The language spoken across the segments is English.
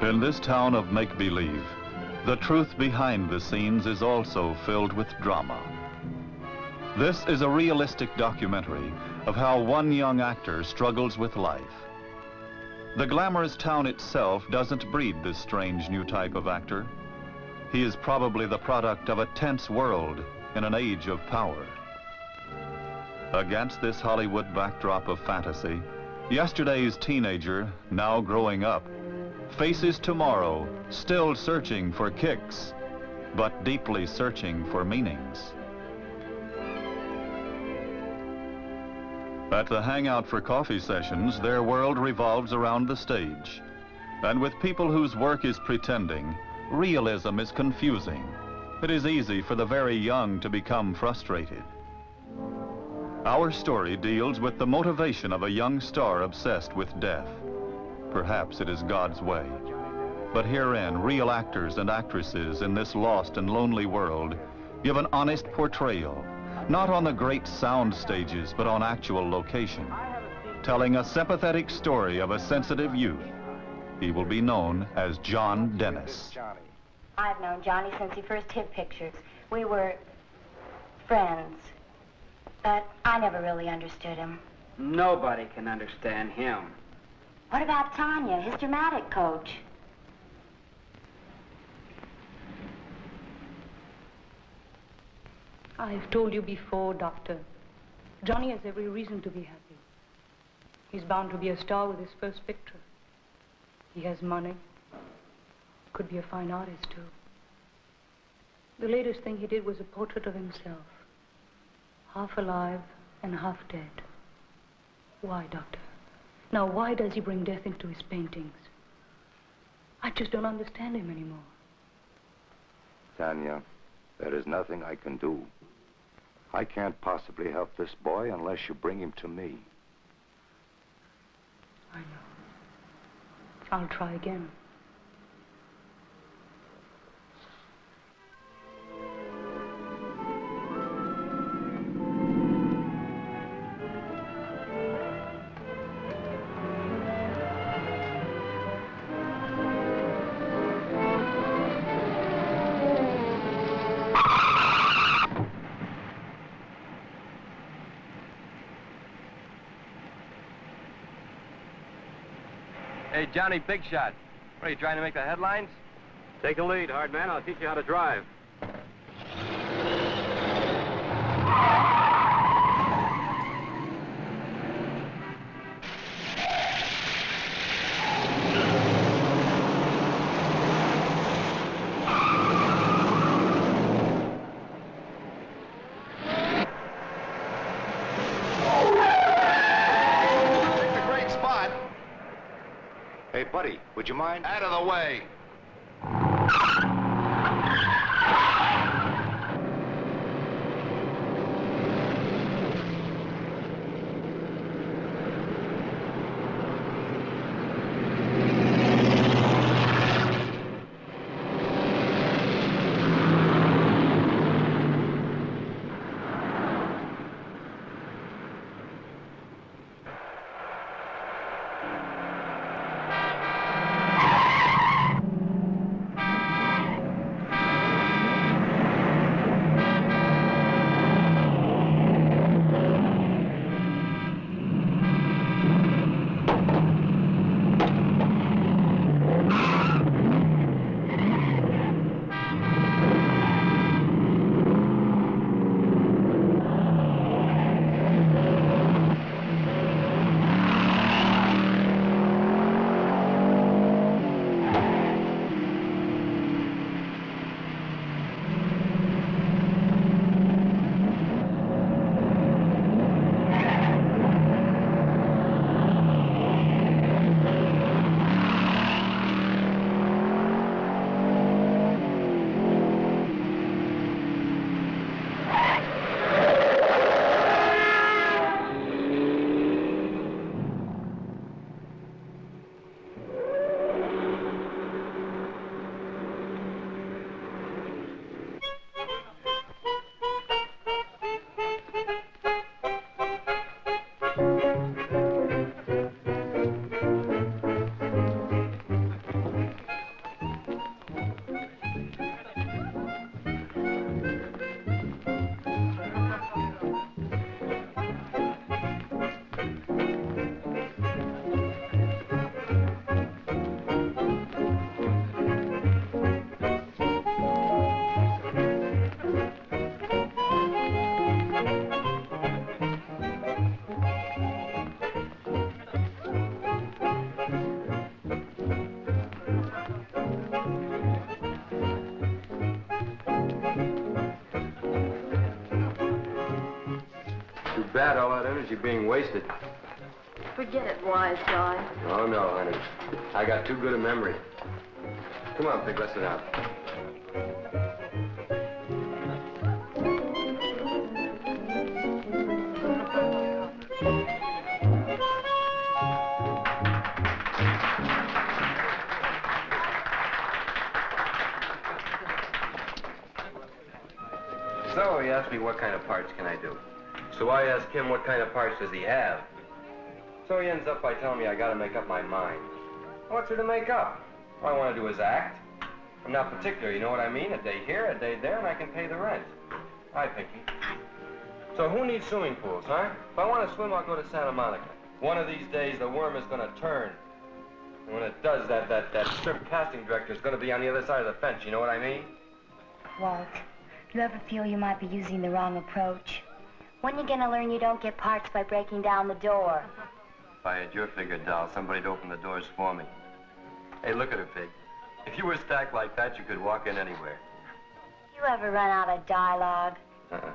In this town of make-believe, the truth behind the scenes is also filled with drama. This is a realistic documentary of how one young actor struggles with life. The glamorous town itself doesn't breed this strange new type of actor. He is probably the product of a tense world in an age of power. Against this Hollywood backdrop of fantasy, yesterday's teenager, now growing up, faces tomorrow, still searching for kicks, but deeply searching for meanings. At the Hangout for Coffee sessions, their world revolves around the stage. And with people whose work is pretending, realism is confusing. It is easy for the very young to become frustrated. Our story deals with the motivation of a young star obsessed with death. Perhaps it is God's way. But herein, real actors and actresses in this lost and lonely world give an honest portrayal, not on the great sound stages, but on actual location, telling a sympathetic story of a sensitive youth. He will be known as John Dennis. I've known Johnny since he first hit pictures. We were friends, but I never really understood him. Nobody can understand him. What about Tanya, his dramatic coach? I've told you before, Doctor. Johnny has every reason to be happy. He's bound to be a star with his first picture. He has money. Could be a fine artist, too. The latest thing he did was a portrait of himself. Half alive and half dead. Why, Doctor? Now, why does he bring death into his paintings? I just don't understand him anymore. Tanya, there is nothing I can do. I can't possibly help this boy unless you bring him to me. I know. I'll try again. Hey, Johnny Big Shot. What, are you trying to make the headlines? Take a lead, hard man. I'll teach you how to drive. Hey, buddy, would you mind? Out of the way. bad, all that energy being wasted. Forget it, Wise John. Oh, no, honey. I got too good a memory. Come on, Pig, let's sit down. So he asked me what kind of parts can I do. So I asked him what kind of parts does he have. So he ends up by telling me I gotta make up my mind. What's there to make up? All I want to do is act. I'm not particular, you know what I mean? A day here, a day there, and I can pay the rent. Hi, Pinky. So who needs swimming pools, huh? If I want to swim, I'll go to Santa Monica. One of these days, the worm is gonna turn. And when it does, that strip casting director is gonna be on the other side of the fence, you know what I mean? Walt, you ever feel you might be using the wrong approach? When you gonna learn you don't get parts by breaking down the door? If I had your figure, doll, somebody'd open the doors for me. Hey, look at her, Pig. If you were stacked like that, you could walk in anywhere. You ever run out of dialogue? Uh-uh.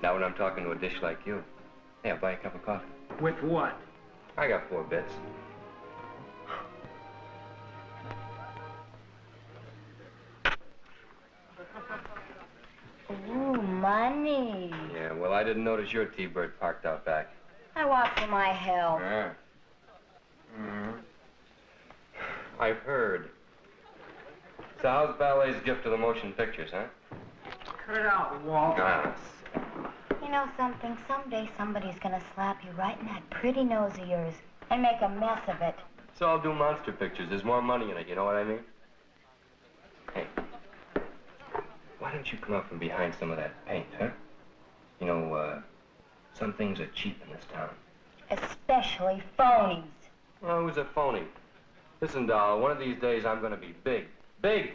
Not when I'm talking to a dish like you. Hey, I'll buy a cup of coffee. With what? I got 4 bits. Ooh, money. Yeah, well, I didn't notice your T-Bird parked out back. I walk for my health. Yeah. I've heard. So how's ballet's gift to the motion pictures, huh? Cut it out, Walt. Ah, You know something? Someday somebody's gonna slap you right in that pretty nose of yours and make a mess of it. so I'll do monster pictures. There's more money in it, you know what I mean? Hey, why don't you come up from behind some of that paint, huh? You know, some things are cheap in this town. Especially phonies. Well, who's a phony? Listen, doll, one of these days I'm gonna be big. Big!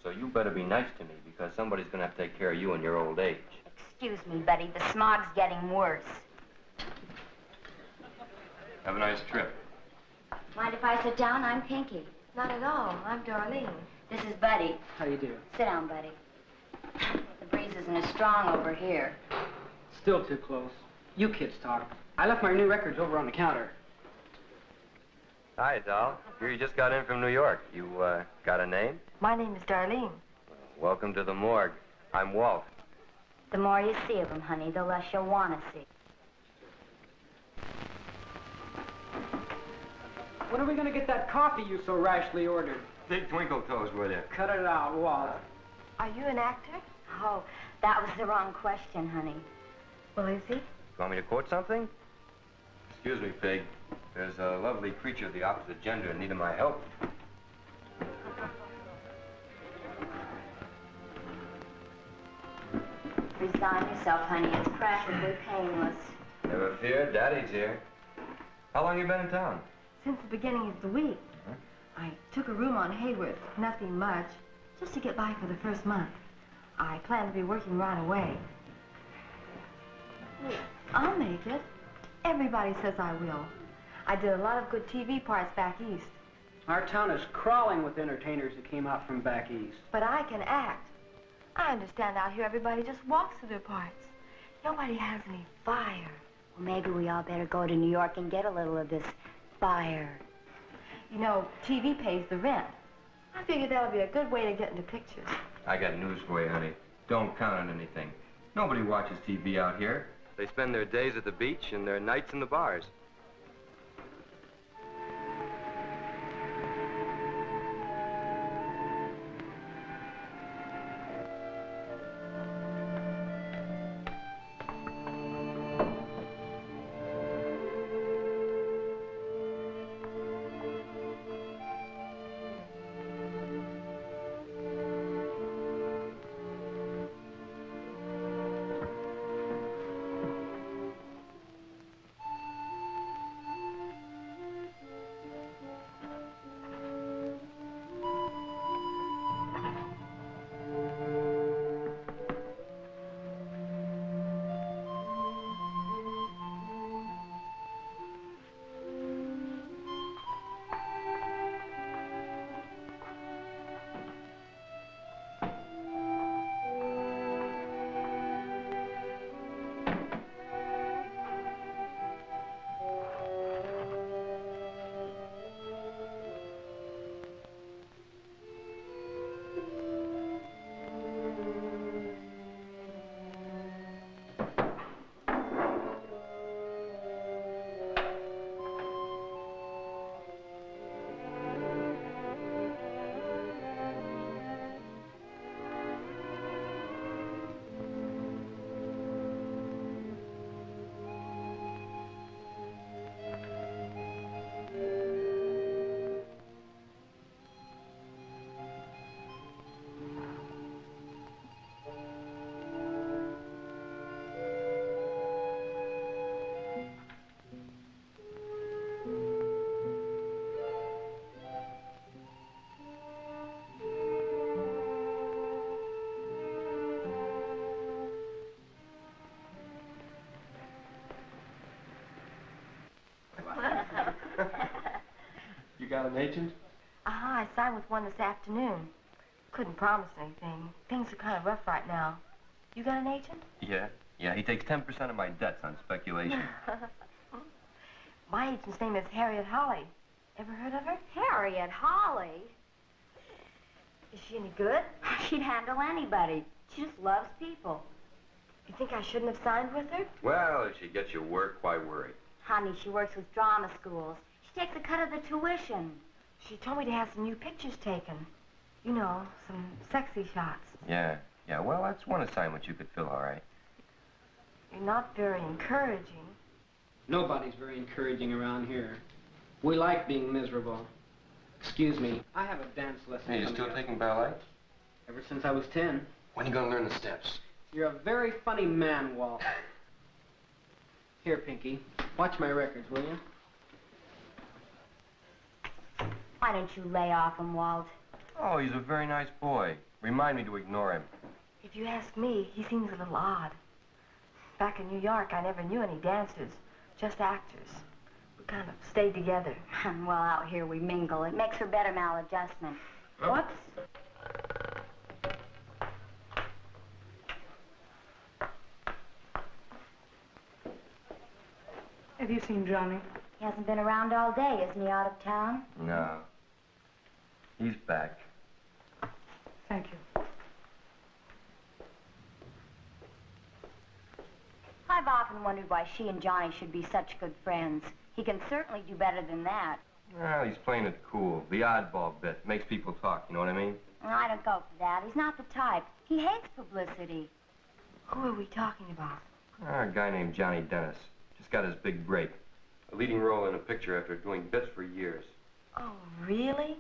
So you better be nice to me, because somebody's gonna have to take care of you in your old age. Excuse me, Betty, the smog's getting worse. Have a nice trip. Mind if I sit down? I'm Pinky. Not at all. I'm Darlene. This is Buddy. How you do? Sit down, Buddy. The breeze isn't as strong over here. Still too close. You kids talk. I left my new records over on the counter. Hi, doll. Here you just got in from New York. You, got a name? My name is Darlene. Welcome to the morgue. I'm Walt. The more you see of them, honey, the less you'll want to see. When are we gonna get that coffee you so rashly ordered? Big twinkle toes with you. Cut it out, Walt. Are you an actor? Oh, that was the wrong question, honey. Well, is he? You want me to quote something? Excuse me, Pig. There's a lovely creature of the opposite gender in need of my help. Resign yourself, honey. It's practically painless. Never fear, Daddy's here. How long you been in town? Since the beginning of the week. I took a room on Hayworth. Nothing much. Just to get by for the first month. I plan to be working right away. I'll make it. Everybody says I will. I did a lot of good TV parts back east. Our town is crawling with entertainers that came out from back east. But I can act. I understand out here everybody just walks to their parts. Nobody has any fire. Well, maybe we all better go to New York and get a little of this fire. You know, TV pays the rent. I figure that'll be a good way to get into pictures. I got news for you, honey. Don't count on anything. Nobody watches TV out here. They spend their days at the beach and their nights in the bars. an agent? I signed with one this afternoon. Couldn't promise anything. Things are kind of rough right now. You got an agent? Yeah, he takes 10% of my debts on speculation. My agent's name is Harriet Holly. Ever heard of her? Harriet Holly? Is she any good? She'd handle anybody. She just loves people. You think I shouldn't have signed with her? Well, if she gets you work, why worry? Honey, she works with drama schools. She takes a cut of the tuition. She told me to have some new pictures taken. You know, some sexy shots. Yeah, well, that's one assignment you could fill, all right. You're not very encouraging. Nobody's very encouraging around here. We like being miserable. Excuse me, I have a dance lesson. Hey, you still taking ballet? Ever since I was 10. When are you gonna learn the steps? You're a very funny man, Walt. Here, Pinky, watch my records, will you? Why don't you lay off him, Walt? Oh, he's a very nice boy. Remind me to ignore him. If you ask me, he seems a little odd. Back in New York, I never knew any dancers, just actors. We kind of stayed together. Well, out here we mingle. It makes for better maladjustment. Oh. Whoops. Have you seen Johnny? He hasn't been around all day. Isn't he out of town? No. He's back. Thank you. I've often wondered why she and Johnny should be such good friends. He can certainly do better than that. Well, he's playing it cool. The oddball bit. Makes people talk, you know what I mean? I don't go for that. He's not the type. He hates publicity. Who are we talking about? A guy named Johnny Dennis. Just got his big break. A leading role in a picture after doing bits for years. Oh, really?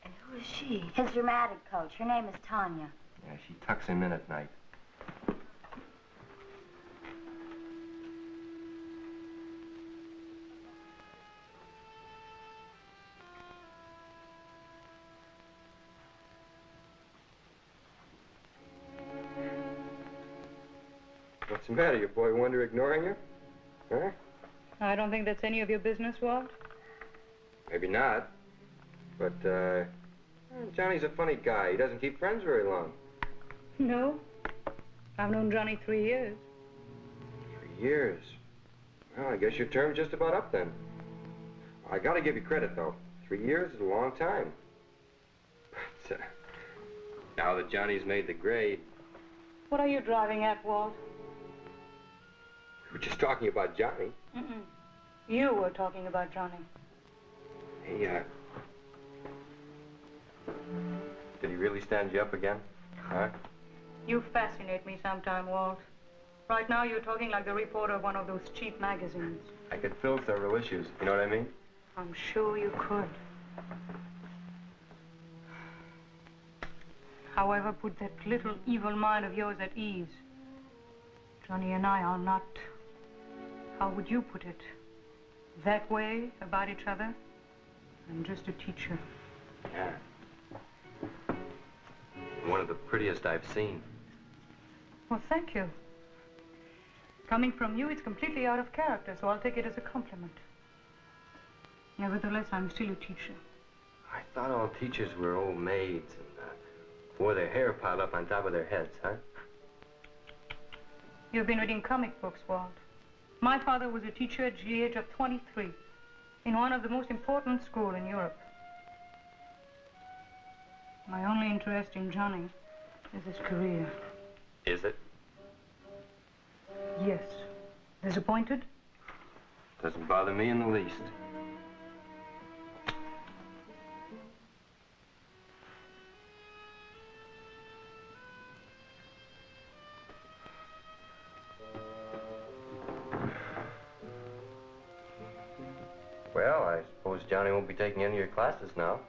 And who is she? His dramatic coach. Her name is Tanya. Yeah, she tucks him in at night. What's the matter? Your boy Wonder ignoring you? Huh? I don't think that's any of your business, Walt. Maybe not. But, Johnny's a funny guy. He doesn't keep friends very long. No. I've known Johnny 3 years. 3 years? Well, I guess your term's just about up then. I gotta give you credit, though. 3 years is a long time. But, now that Johnny's made the grade... What are you driving at, Walt? We were just talking about Johnny. Mm-mm. You were talking about Johnny. Hey, did he really stand you up again? Huh? You fascinate me sometime, Walt. Right now, you're talking like the reporter of one of those cheap magazines. I could fill several issues, you know what I mean? I'm sure you could. However, put that little evil mind of yours at ease. Johnny and I are not, how would you put it, that way about each other? I'm just a teacher. Yeah. One of the prettiest I've seen. Well, thank you. Coming from you, it's completely out of character, so I'll take it as a compliment. Nevertheless, I'm still a teacher. I thought all teachers were old maids and wore their hair piled up on top of their heads, huh? You've been reading comic books, Walt. My father was a teacher at the age of 23 in one of the most important schools in Europe. My only interest in Johnny is his career. Is it? Yes. Disappointed? Doesn't bother me in the least. Well, I suppose Johnny won't be taking any of your classes now.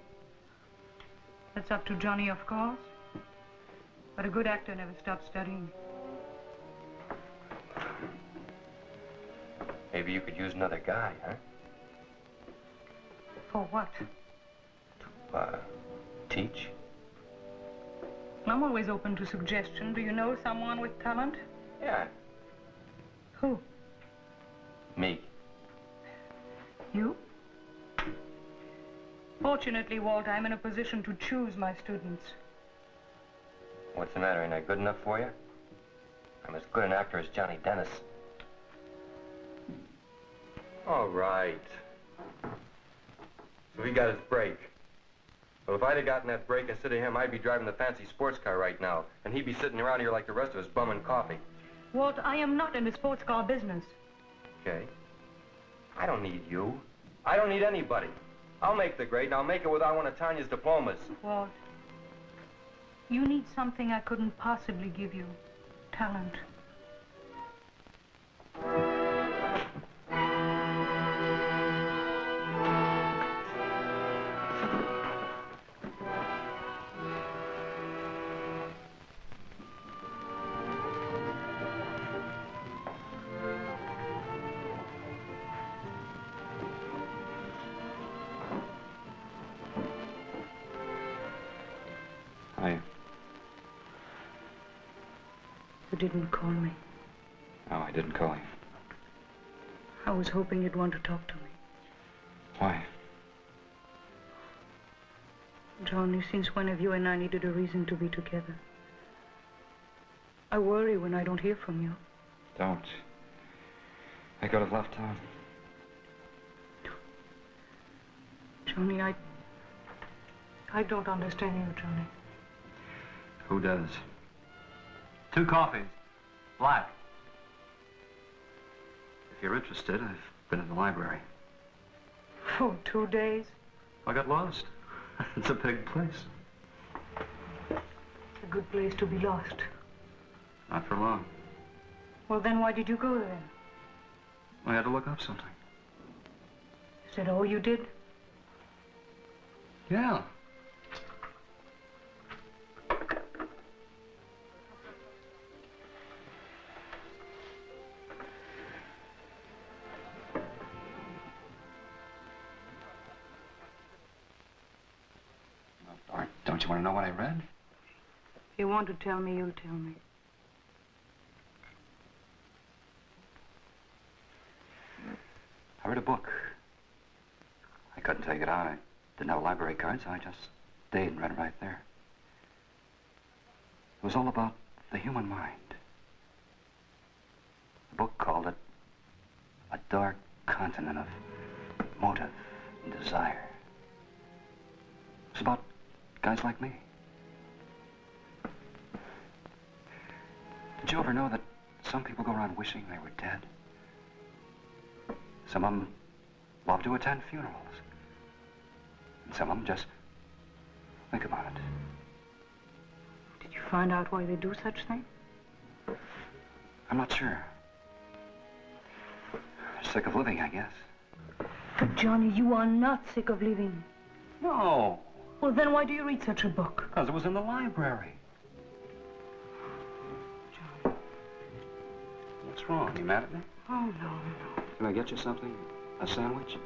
That's up to Johnny, of course. But a good actor never stops studying. Maybe you could use another guy, huh? For what? To, teach? I'm always open to suggestion. Do you know someone with talent? Yeah. Who? Me. You? Fortunately, Walt, I'm in a position to choose my students. What's the matter? Ain't I good enough for you? I'm as good an actor as Johnny Dennis. All right. So he got his break. Well, if I'd have gotten that break instead of him, I'd be driving the fancy sports car right now. And he'd be sitting around here like the rest of us, bumming coffee. Walt, I am not in the sports car business. Okay. I don't need you. I don't need anybody. I'll make the grade, and I'll make it without one of Tanya's diplomas. Walt, you need something I couldn't possibly give you. Talent. You didn't call me. No, I didn't call you. I was hoping you'd want to talk to me. Why? Johnny, since when have you and I needed a reason to be together? I worry when I don't hear from you. Don't. I could have left town. Johnny, I don't understand you, Johnny. Who does? 2 coffees. Black. If you're interested, I've been in the library. For 2 days? I got lost. It's a big place. It's a good place to be lost. Not for long. Well, then why did you go there? I had to look up something. Is that all you did? Yeah. Don't you want to know what I read? If you want to tell me, you'll tell me. I read a book. I couldn't take it out. I didn't have a library card, so I just stayed and read it right there. It was all about the human mind. The book called it A Dark Continent of Motive and Desire. It was about guys like me. Did you ever know that some people go around wishing they were dead? Some of them love to attend funerals. And some of them just think about it. Did you find out why they do such things? I'm not sure. They're sick of living, I guess. But, Johnny, you are not sick of living. No. Well, then why do you read such a book? Because it was in the library. John. What's wrong? You mad at me? Oh, no, no. Can I get you something? A sandwich?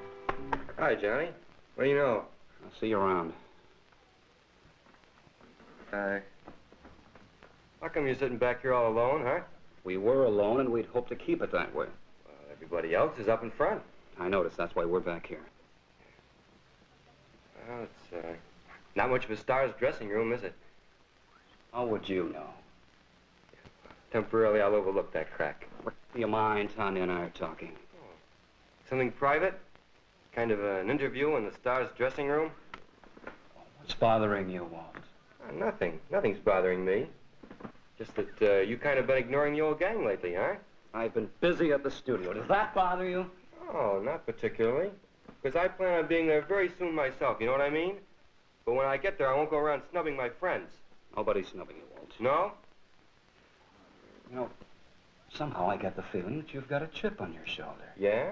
Hi, Johnny. What do you know? I'll see you around. How come you're sitting back here all alone, huh? We were alone, and we'd hoped to keep it that way. Well, everybody else is up in front. I noticed. That's why we're back here. Well, it's, not much of a star's dressing room, is it? How would you know? Temporarily, I'll overlook that crack. Do you mind? Tanya and I are talking. Oh. Something private? Kind of an interview in the star's dressing room? What's bothering you, Walt? Nothing. Nothing's bothering me. Just that you kind of been ignoring the old gang lately, huh? I've been busy at the studio. Does that bother you? Oh, not particularly. Because I plan on being there very soon myself, you know what I mean? But when I get there, I won't go around snubbing my friends. Nobody's snubbing you, Walt. No? You know, somehow I get the feeling that you've got a chip on your shoulder. Yeah?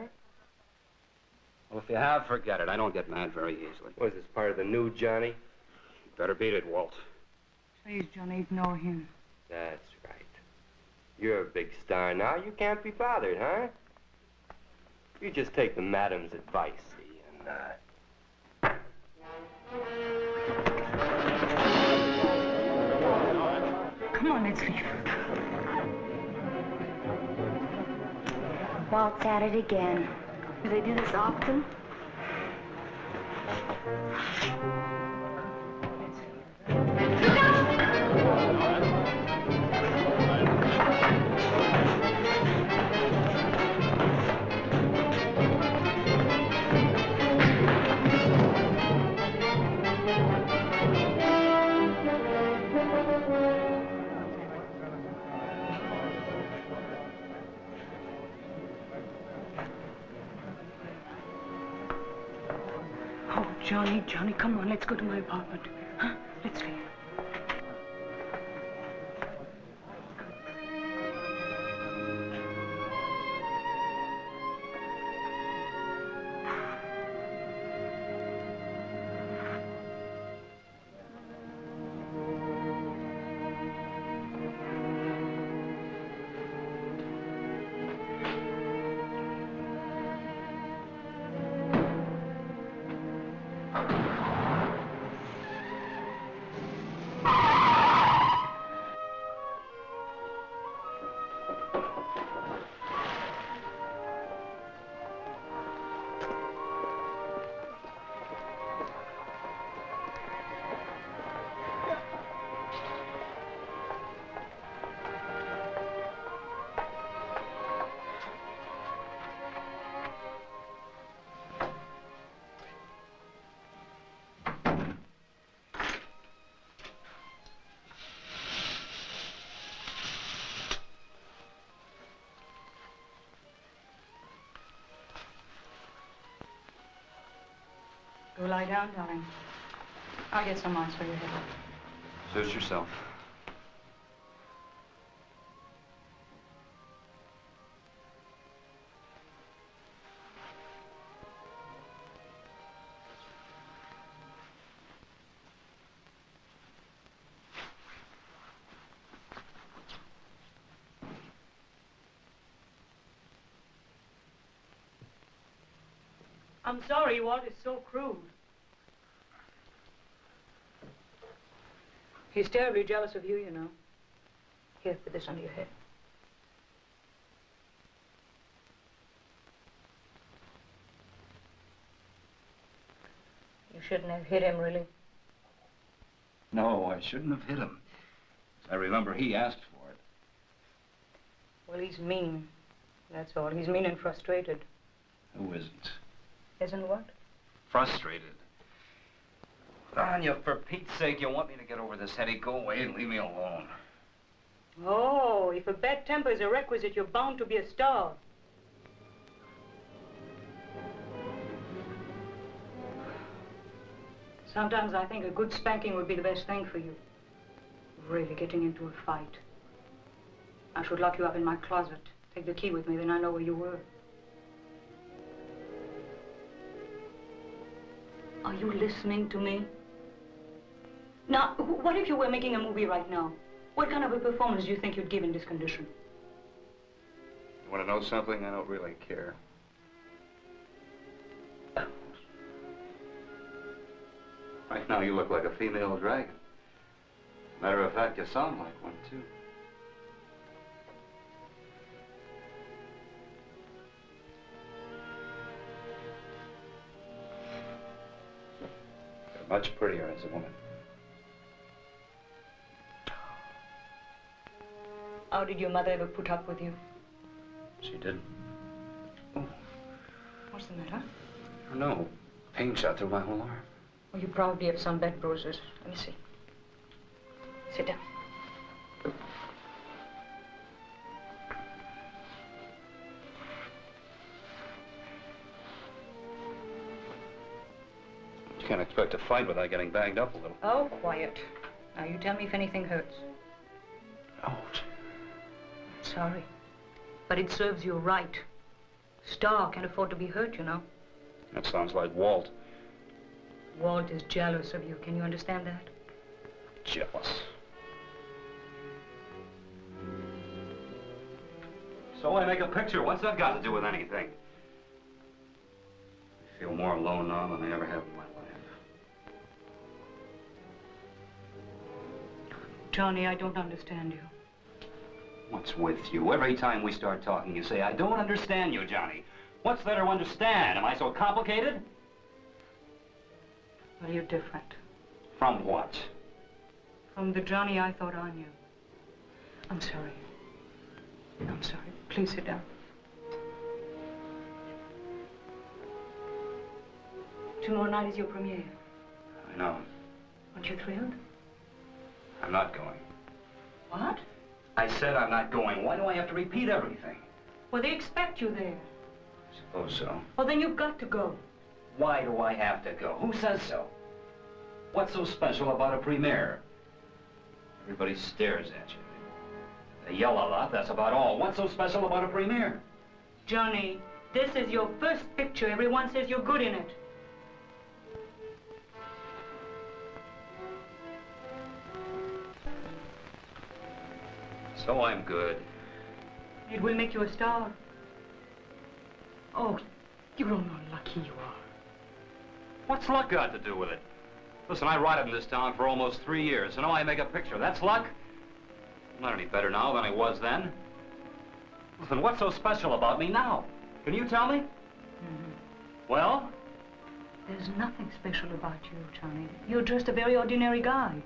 Well, if you have, forget it. I don't get mad very easily. Was this part of the new Johnny? You better beat it, Walt. Please, Johnny, ignore him. That's right. You're a big star now. You can't be bothered, huh? You just take the madam's advice, see, and, Come on, let's leave. Walt's at it again. Do they do this often? Johnny, come on, let's go to my apartment. Huh? Let's leave. Go lie down, darling. I'll get some ice for your head. Suit yourself. I'm sorry, Walt is so cruel. He's terribly jealous of you, you know. Here, put this under your head. You shouldn't have hit him, really. No, I shouldn't have hit him. I remember he asked for it. Well, he's mean. That's all. He's mean and frustrated. Who isn't? Isn't what? Frustrated. Anya, for Pete's sake, you want me to get over this headache? Go away and leave me alone. Oh, if a bad temper is a requisite, you're bound to be a star. Sometimes I think a good spanking would be the best thing for you. Really getting into a fight. I should lock you up in my closet. Take the key with me, then I know where you were. Are you listening to me? Now, what if you were making a movie right now? What kind of a performance do you think you'd give in this condition? You want to know something? I don't really care. Right now, you look like a female dragon. Matter of fact, you sound like one, too. You're much prettier as a woman. How did your mother ever put up with you? She didn't. Oh. What's the matter? I don't know. Pain shot through my whole arm. Well, you probably have some bed bruises. Let me see. Sit down. You can't expect to fight without getting banged up a little. Oh, quiet. Now, you tell me if anything hurts. Ouch. Sorry. But it serves you right. Star can't afford to be hurt, you know. That sounds like Walt. Walt is jealous of you. Can you understand that? Jealous. So I make a picture. What's that got to do with anything? I feel more alone now than I ever have in my life. Johnny, I don't understand you. What's with you? Every time we start talking, you say, I don't understand you, Johnny. What's there to understand? Am I so complicated? Well, you're different. From what? From the Johnny I thought I knew. I'm sorry. I'm sorry. Please sit down. Tomorrow night is your premiere. I know. Aren't you thrilled? I'm not going. What? I said I'm not going. Why do I have to repeat everything? Well, they expect you there. Suppose so. Well, then you've got to go. Why do I have to go? Who says so? What's so special about a premiere? Everybody stares at you. They yell a lot, that's about all. What's so special about a premiere? Johnny, this is your first picture. Everyone says you're good in it. So I'm good. It will make you a star. Oh, you don't know how lucky you are. What's luck got to do with it? Listen, I rotted in this town for almost 3 years, and now I make a picture. That's luck? I'm not any better now than I was then. Listen, what's so special about me now? Can you tell me? Mm-hmm. Well? There's nothing special about you, Johnny. You're just a very ordinary guy.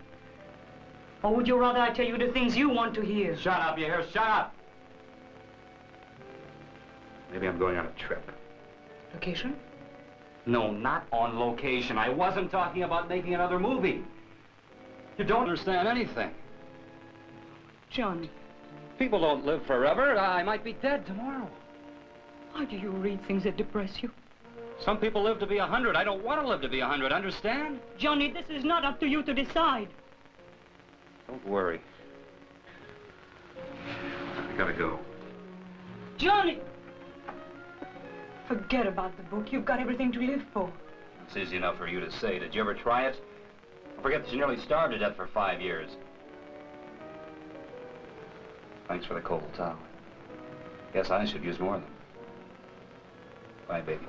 Or would you rather I tell you the things you want to hear? Shut up, you hear? Shut up! Maybe I'm going on a trip. Location? No, not on location. I wasn't talking about making another movie. You don't understand anything. Johnny. People don't live forever. I might be dead tomorrow. Why do you read things that depress you? Some people live to be 100. I don't want to live to be 100, understand? Johnny, this is not up to you to decide. Don't worry. I gotta go. Johnny! Forget about the book. You've got everything to live for. It's easy enough for you to say. Did you ever try it? Don't forget that you nearly starved to death for 5 years. Thanks for the cold towel. Guess I should use more of them. Bye, baby.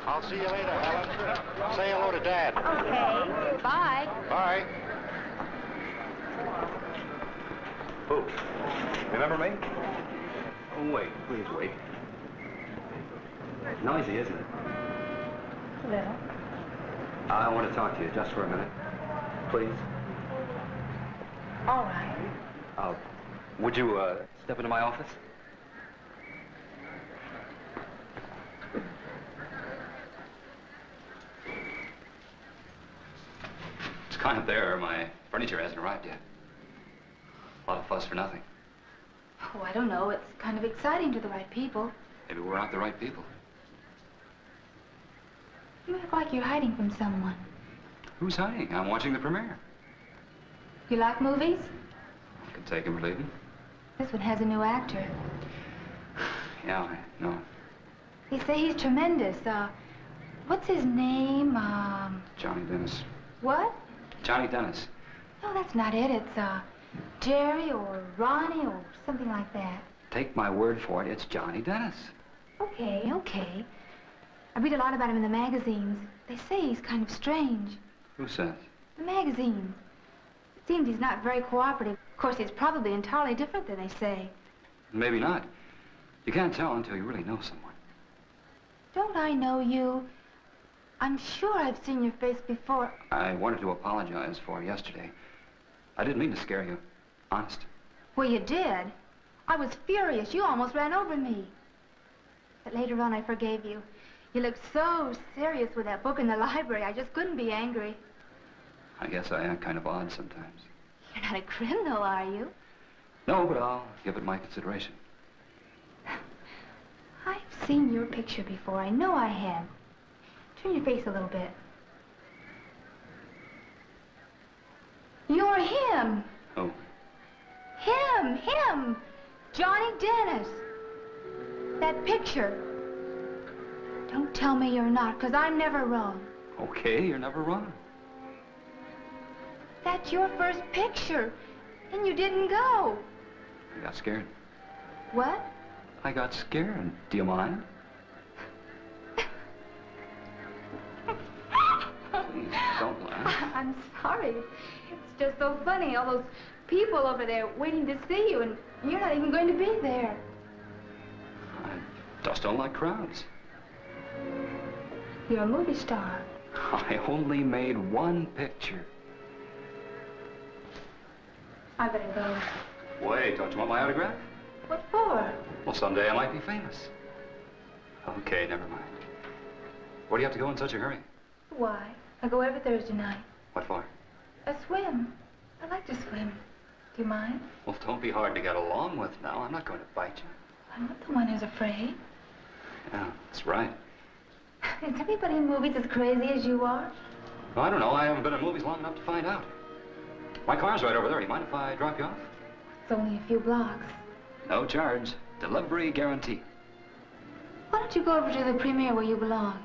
I'll see you later, Helen. Say hello to Dad. Okay. Bye. Bye. Who? Remember me? Oh, wait. Please wait. Noisy, isn't it? A little. I want to talk to you just for a minute. Please. All right. Would you, step into my office? It's kind of there. My furniture hasn't arrived yet. A lot of fuss for nothing. Oh, I don't know. It's kind of exciting to the right people. Maybe we're not the right people. You act like you're hiding from someone. Who's hiding? I'm watching the premiere. You like movies? I can take him or leave him. This one has a new actor. Yeah, I know. They say he's tremendous. What's his name? Johnny Dennis. What? Johnny Dennis. No, that's not it. It's, Jerry or Ronnie or something like that. Take my word for it, it's Johnny Dennis. Okay, okay. I read a lot about him in the magazines. They say he's kind of strange. Who says? The magazines. It seems he's not very cooperative. Of course, he's probably entirely different than they say. Maybe not. You can't tell until you really know someone. Don't I know you? I'm sure I've seen your face before. I wanted to apologize for yesterday. I didn't mean to scare you. Honest. Well, you did. I was furious. You almost ran over me. But later on, I forgave you. You looked so serious with that book in the library. I just couldn't be angry. I guess I act kind of odd sometimes. You're not a criminal, are you? No, but I'll give it my consideration. I've seen your picture before. I know I have. Turn your face a little bit. You're him. Who? Him. Johnny Dennis. That picture. Don't tell me you're not, because I'm never wrong. Okay, you're never wrong. That's your first picture, and you didn't go. I got scared. What? I got scared. Do you mind? Please, don't laugh. I'm sorry. It's just so funny. All those people over there waiting to see you, and you're not even going to be there. I just don't like crowds. You're a movie star. I only made one picture. I better go. Wait, don't you want my autograph? What for? Well, someday I might be famous. Okay, never mind. Where do you have to go in such a hurry? Why? I go every Thursday night. What for? A swim. I like to swim. Do you mind? Well, don't be hard to get along with now. I'm not going to bite you. I'm not the one who's afraid. Yeah, that's right. Is everybody in movies as crazy as you are? Well, I don't know. I haven't been in movies long enough to find out. My car's right over there. You mind if I drop you off? It's only a few blocks. No charge. Delivery guarantee. Why don't you go over to the premiere where you belong?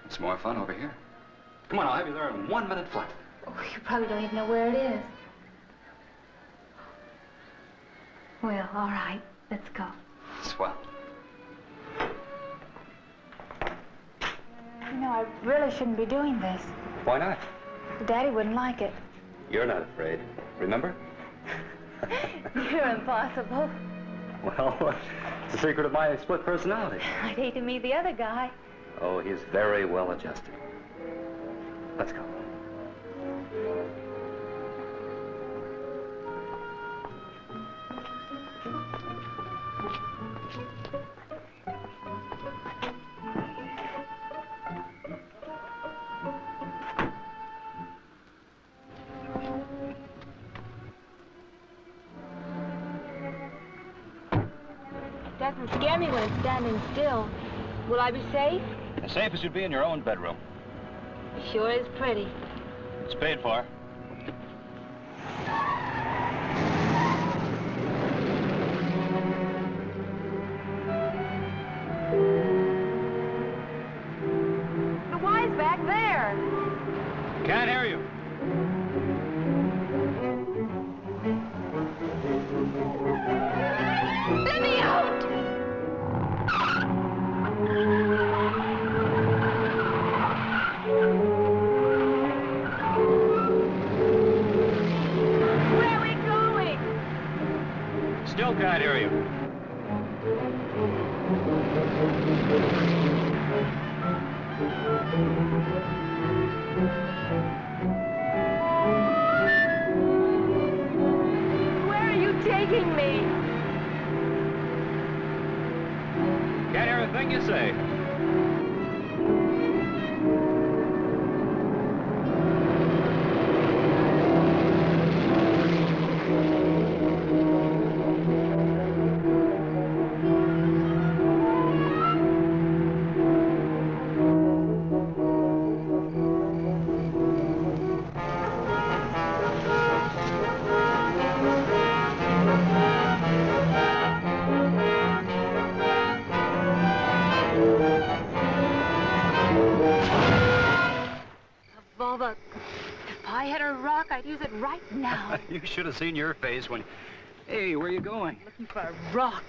It's more fun over here. Come on, I'll have you there in 1 minute flat. Oh, you probably don't even know where it is. Well, all right. Let's go. Swell. You know, I really shouldn't be doing this. Why not? Daddy wouldn't like it. You're not afraid. Remember? You're impossible. Well, it's the secret of my split personality. I'd hate to meet the other guy. Oh, he's very well adjusted. Let's go. Doesn't scare me when it's standing still. Will I be safe? As safe as you'd be in your own bedroom. It sure is pretty. It's paid for. The Y's back there. Can't hear you. Let me out! Where are we going? Still can't hear you. Where are you taking me? Can't hear a thing you say. Volva, if I had a rock, I'd use it right now. You should have seen your face when... Hey, where are you going? Looking for a rock.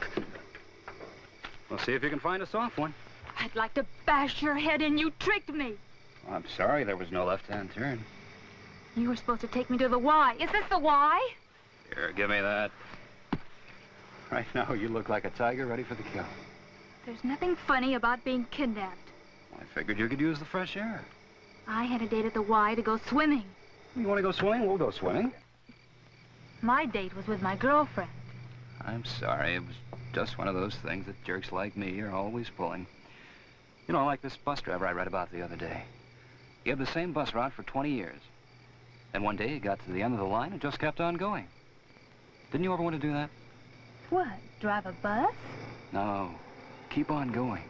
Well, see if you can find a soft one. I'd like to bash your head in. You tricked me. I'm sorry, there was no left-hand turn. You were supposed to take me to the Y. Is this the Y? Here, give me that. Right now, you look like a tiger ready for the kill. There's nothing funny about being kidnapped. I figured you could use the fresh air. I had a date at the Y to go swimming. You want to go swimming? We'll go swimming. My date was with my girlfriend. I'm sorry. It was just one of those things that jerks like me are always pulling. You know, like this bus driver I read about the other day. He had the same bus route for 20 years. And one day he got to the end of the line and just kept on going. Didn't you ever want to do that? What, drive a bus? No, keep on going.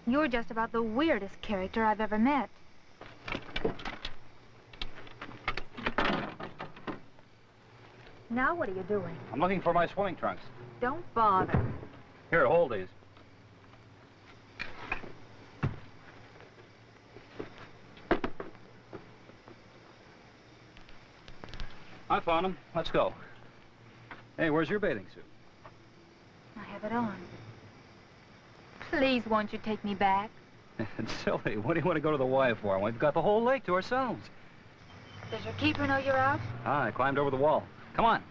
You're just about the weirdest character I've ever met. Now what are you doing? I'm looking for my swimming trunks. Don't bother. Here, hold these. I found them. Let's go. Hey, where's your bathing suit? I have it on. Please, won't you take me back? It's silly. What do you want to go to the Y for? We've got the whole lake to ourselves. Does your keeper know you're out? Ah, I climbed over the wall. Come on.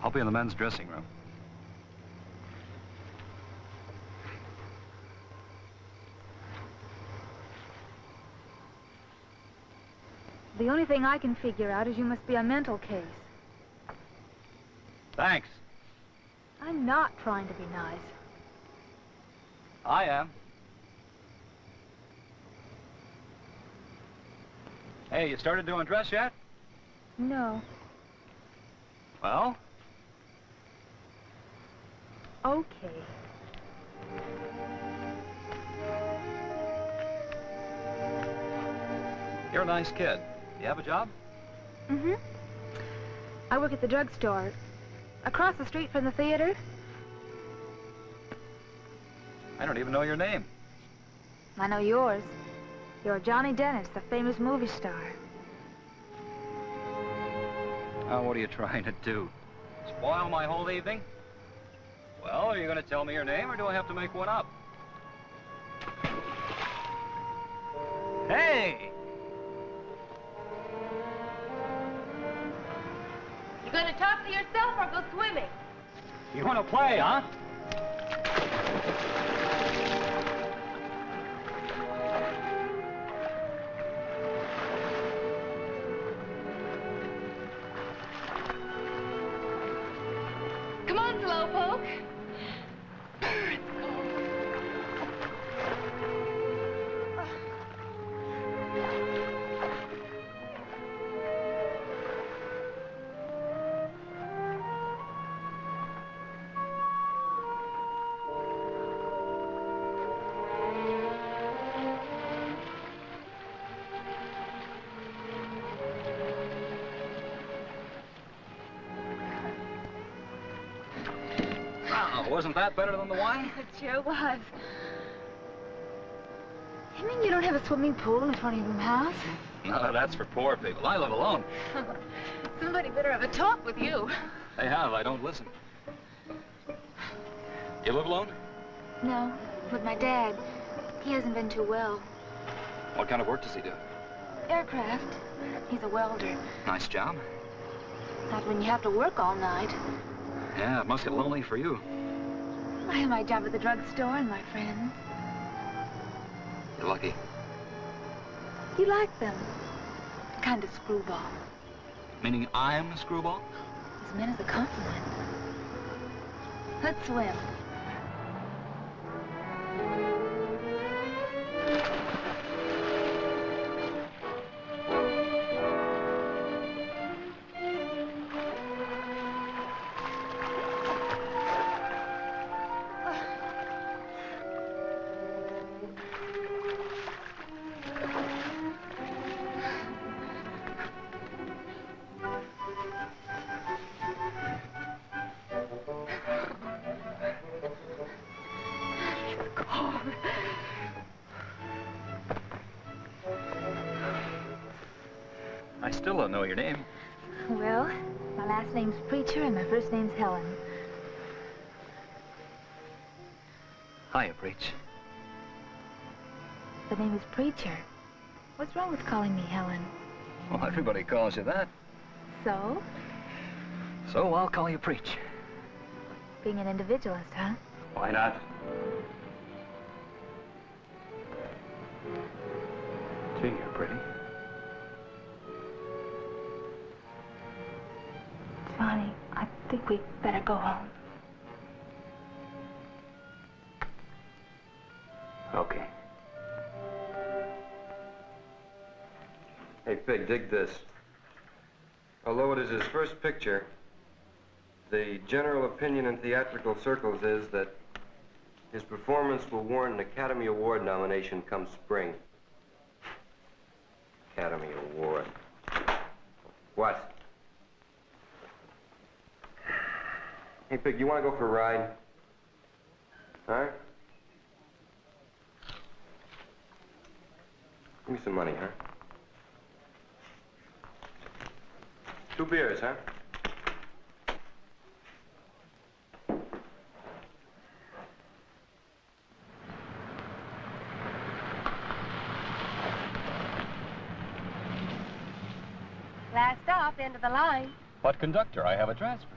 I'll be in the men's dressing room. The only thing I can figure out is you must be a mental case. Thanks. I'm not trying to be nice. I am. Hey, you started to undress yet? No. Well? Okay. You're a nice kid. You have a job? Mm-hmm. I work at the drugstore. Across the street from the theater. I don't even know your name. I know yours. You're Johnny Dennis, the famous movie star. Oh, what are you trying to do? Spoil my whole evening? Well, are you going to tell me your name, or do I have to make one up? Hey! You gonna talk to yourself or go swimming? You want to play, huh? Come on, Slowpoke. Wasn't that better than the wine? It sure was. You mean you don't have a swimming pool in front of your room house? No, that's for poor people. I live alone. Somebody better have a talk with you. They have. I don't listen. You live alone? No, with my dad. He hasn't been too well. What kind of work does he do? Aircraft. He's a welder. Nice job. Not when you have to work all night. Yeah, it must get lonely for you. I have my job at the drugstore and my friends. You're lucky. You like them. Kind of screwball. Meaning I'm a screwball? It's meant as a compliment. Let's swim. I still don't know your name. Well, my last name's Preacher and my first name's Helen. Hiya, Preach. The name is Preacher. What's wrong with calling me Helen? Well, everybody calls you that. So? So I'll call you Preach. Being an individualist, huh? Why not? Gee, you're pretty. think we'd better go home. Okay. Hey, Pig, dig this. Although it is his first picture, the general opinion in theatrical circles is that his performance will warrant an Academy Award nomination come spring. Academy Award. What? Hey, Pig, you want to go for a ride? Huh? Give me some money, huh? 2 beers, huh? Last stop, end of the line. But conductor, I have a transfer.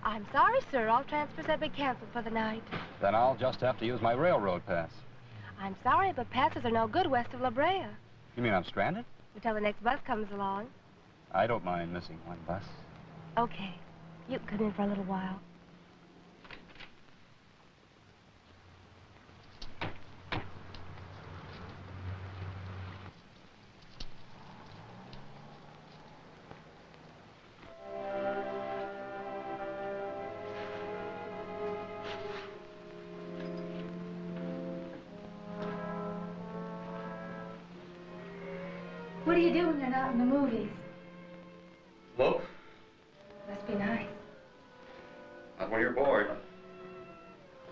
I'm sorry, sir. All transfers have been canceled for the night. Then I'll just have to use my railroad pass. I'm sorry, but passes are no good west of La Brea. You mean I'm stranded? Until the next bus comes along. I don't mind missing one bus. Okay. You can come in for a little while. What do you do when you're not in the movies? Loaf? Must be nice. Not when you're bored.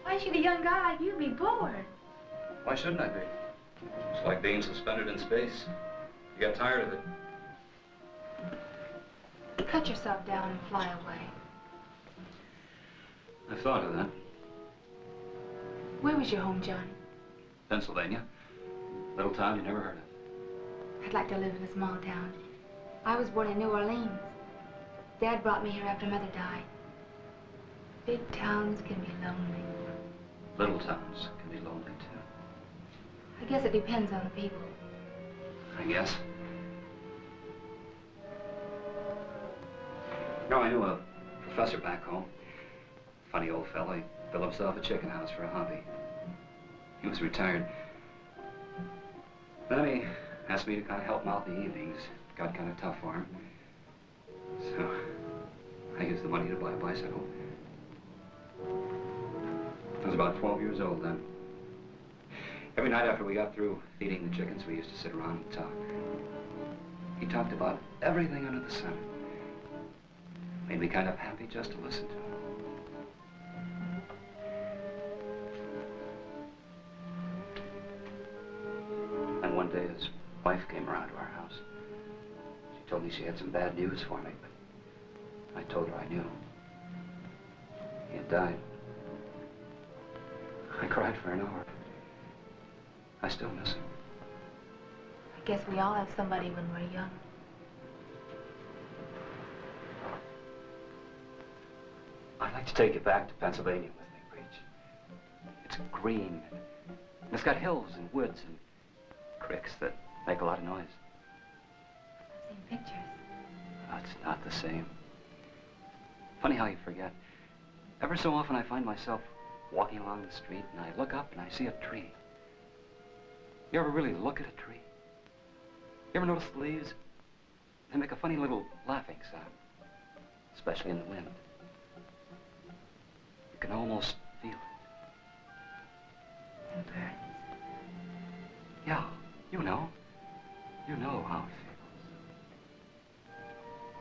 Why should a young guy like you be bored? Why shouldn't I be? It's like being suspended in space. You get tired of it. Cut yourself down and fly away. I've thought of that. Where was your home, Johnny? Pennsylvania. Little town you never heard of. I'd like to live in a small town. I was born in New Orleans. Dad brought me here after Mother died. Big towns can be lonely. Little towns can be lonely, too. I guess it depends on the people. I guess. No, I knew a professor back home. Funny old fellow. He built himself a chicken house for a hobby. He was retired. Then he asked me to kind of help him out in the evenings. Got kind of tough for him. So I used the money to buy a bicycle. I was about 12 years old then. Every night after we got through feeding the chickens, we used to sit around and talk. He talked about everything under the sun. Made me kind of happy just to listen to him. And one day his wife came around to our house. She told me she had some bad news for me, but I told her I knew. He had died. I cried for an hour. I still miss him. I guess we all have somebody when we're young. I'd like to take you back to Pennsylvania with me, Breach. It's green. And it's got hills and woods and creeks that make a lot of noise. I've seen pictures. It's not the same. Funny how you forget. Ever so often I find myself walking along the street and I look up and I see a tree. You ever really look at a tree? You ever notice the leaves? They make a funny little laughing sound, especially in the wind. You can almost feel it. And birds. Yeah, you know. You know how it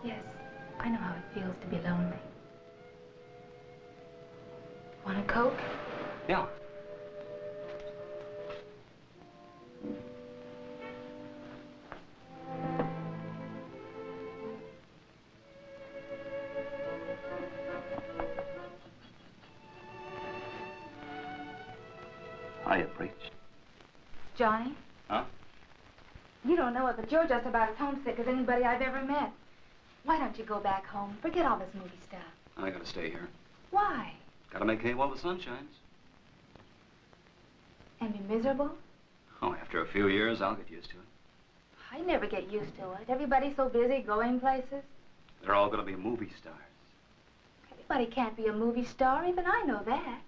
feels. Yes, I know how it feels to be lonely. Want a Coke? Yeah. Hiya, Breach. Johnny? Huh? You don't know it, but you're just about as homesick as anybody I've ever met. Why don't you go back home? Forget all this movie stuff. I gotta stay here. Why? Gotta make hay while the sun shines. And be miserable? Oh, after a few years, I'll get used to it. I never get used to it. Everybody's so busy going places. They're all gonna be movie stars. Everybody can't be a movie star, even I know that.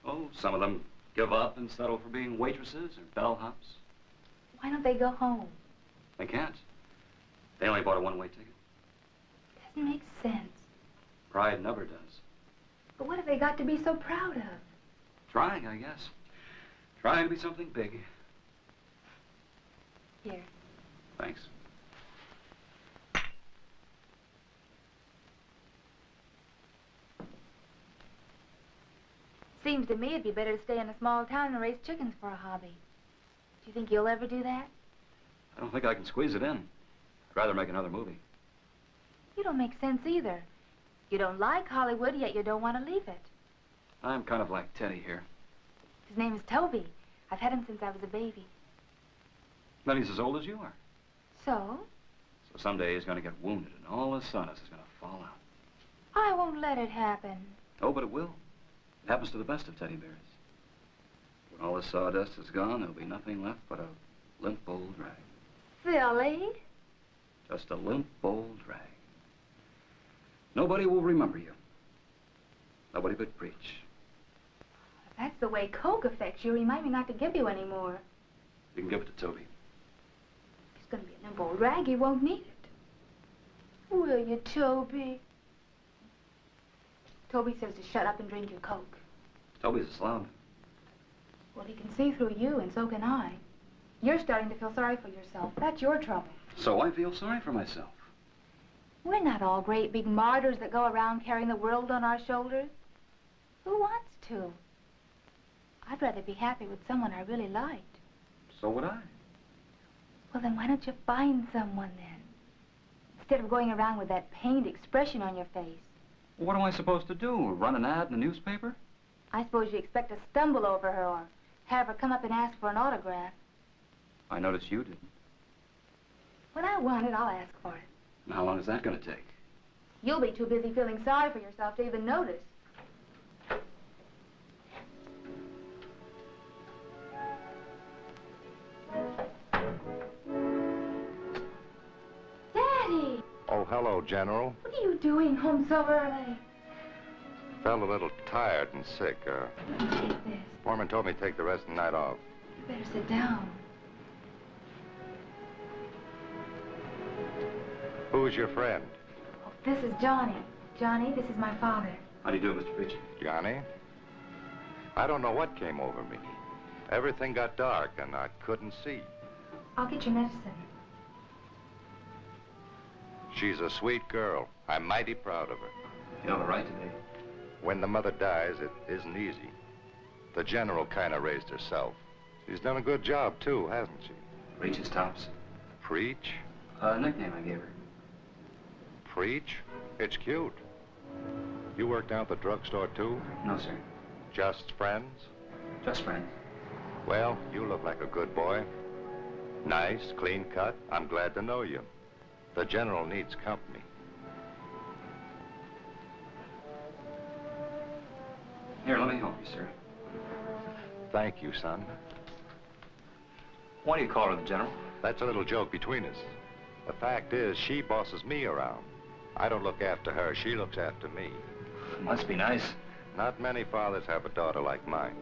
Oh, some of them give up and settle for being waitresses or bellhops. Why don't they go home? They can't. They only bought a one-way ticket. Doesn't make sense. Pride never does. But what have they got to be so proud of? Trying, I guess. Trying to be something big. Here. Thanks. Seems to me it'd be better to stay in a small town and raise chickens for a hobby. Do you think you'll ever do that? I don't think I can squeeze it in. I'd rather make another movie. You don't make sense either. You don't like Hollywood, yet you don't want to leave it. I'm kind of like Teddy here. His name is Toby. I've had him since I was a baby. Then he's as old as you are. So? So someday he's going to get wounded and all the sun is going to fall out. I won't let it happen. Oh, but it will. It happens to the best of teddy bears. When all the sawdust is gone, there'll be nothing left but a limp old rag. Silly. Just a limp old rag. Nobody will remember you. Nobody but Preach. If that's the way Coke affects you, remind me not to give you any more. You can give it to Toby. He's going to be a limp old rag. He won't need it. Will you, Toby? Toby says to shut up and drink your Coke. Toby's a slob. Well, he can see through you, and so can I. You're starting to feel sorry for yourself. That's your trouble. So I feel sorry for myself. We're not all great big martyrs that go around carrying the world on our shoulders. Who wants to? I'd rather be happy with someone I really liked. So would I. Well, then why don't you find someone then? Instead of going around with that pained expression on your face. What am I supposed to do? Run an ad in the newspaper? I suppose you expect to stumble over her or have her come up and ask for an autograph. I noticed you didn't. When I want it, I'll ask for it. And how long is that going to take? You'll be too busy feeling sorry for yourself to even notice. Daddy! Oh, hello, General. What are you doing home so early? Felt a little tired and sick. Take this. Foreman told me to take the rest of the night off. You better sit down. Who's your friend? Oh, this is Johnny. Johnny, this is my father. How do you do, Mr. Preacher? Johnny? I don't know what came over me. Everything got dark and I couldn't see. I'll get your medicine. She's a sweet girl. I'm mighty proud of her. You have a right today. When the mother dies, it isn't easy. The General kind of raised herself. She's done a good job, too, hasn't she? Preach's tops. Preach? A nickname I gave her. Preach? It's cute. You work down at the drugstore, too? No, sir. Just friends? Just friends. Well, you look like a good boy. Nice, clean cut. I'm glad to know you. The General needs company. Here, let me help you, sir. Thank you, son. Why do you call her the General? That's a little joke between us. The fact is, she bosses me around. I don't look after her, she looks after me. Must be nice. Not many fathers have a daughter like mine.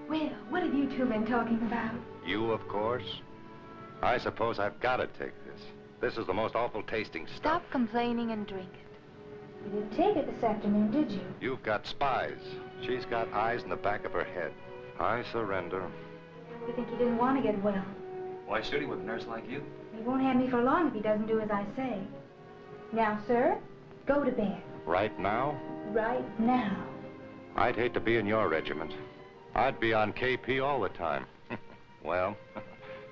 Well, what have you two been talking about? You, of course. I suppose I've got to take this. This is the most awful tasting stuff. Stop complaining and drink it. You didn't take it this afternoon, did you? You've got spies. She's got eyes in the back of her head. I surrender. You think he didn't want to get well? Why should he with a nurse like you? He won't have me for long if he doesn't do as I say. Now, sir, go to bed. Right now? Right now. I'd hate to be in your regiment. I'd be on KP all the time. Well,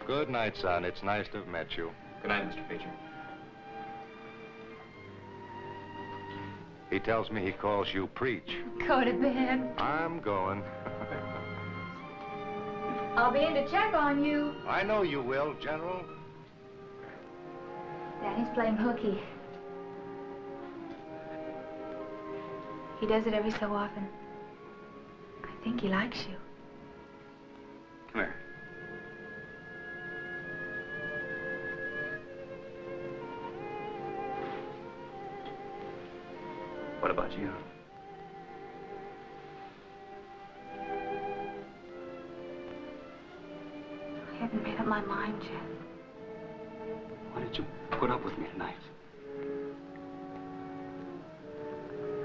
good night, son. It's nice to have met you. Good night, Mr. Preacher. He tells me he calls you Preach. Go to bed. I'm going. I'll be in to check on you. I know you will, General. Daddy's playing hooky. He does it every so often. I think he likes you. Come here. What about you? haven't made up my mind yet. Why did you put up with me tonight?